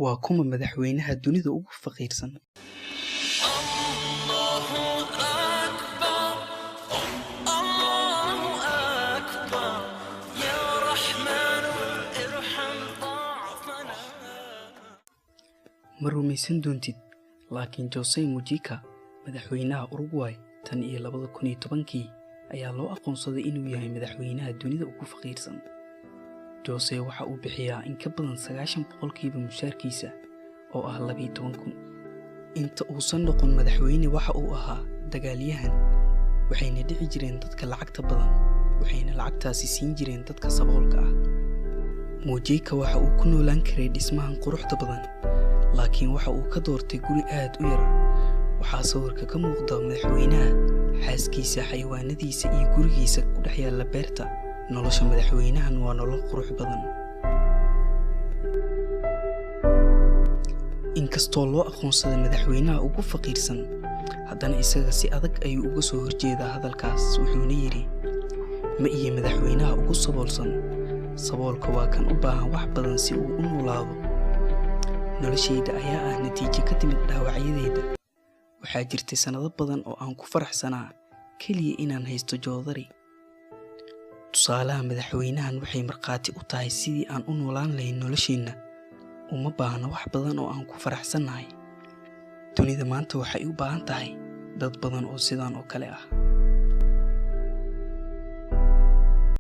waa kuma madaxweynaha dunida ugu faqiirsan. ma rumaysan doontid, laakiin Jose Mujica, madaxweynaha Uruguay tan iyo 2010 ayaa loo aqoonsaday inuu yahay madaxweynaha dunida ugu faqiirsan. Jose waxa uu bixiyaa in ka badan 90% mushaarkiisa oo ah 12,000. inta uusan noqon madaxweyne waxa uu ahaa dagaalyahan, waxayna dhici jireen dadka lacagta badan, waxayna lacagtaasi siin jireen dadka saboolka ah. Mujica waxa uu ku noolaan karay dhismahan quruxda badan, laakiin waxa uu ka doortay guri aad u yar. waxaa sawirka ka muuqda madaxweynaha, xaaskiisa, xayawaanadiisa iyo gurigiisa ku dhex yaalla beerta. nolosha madaxweynahan waa nolol qurux badan. inkastoo loo aqoonsaday madaxweynaha ugu faqiirsan, haddana isaga si adag ayuu uga soo horjeedaa hadalkaas, wuxuuna yidhi, ma iyo madaxweynaha ugu saboolsan. saboolka waa kan u baahan wax badan si uu u noolaado. noloshayda ayaa ah natiijo ka timid dhaawacyadeeda. waxaa jirtay sanado badan oo aan ku faraxsanaa keliya inaan haysto joodari. tusaalaha madaxweynahan waxay markhaati u tahay sidii aan u noolaan lahayn nolosheenna. uma baahna wax badan oo aan ku faraxsannahay. dunida maanta waxay u baahan tahay dad badan oo sidaan oo kale ah.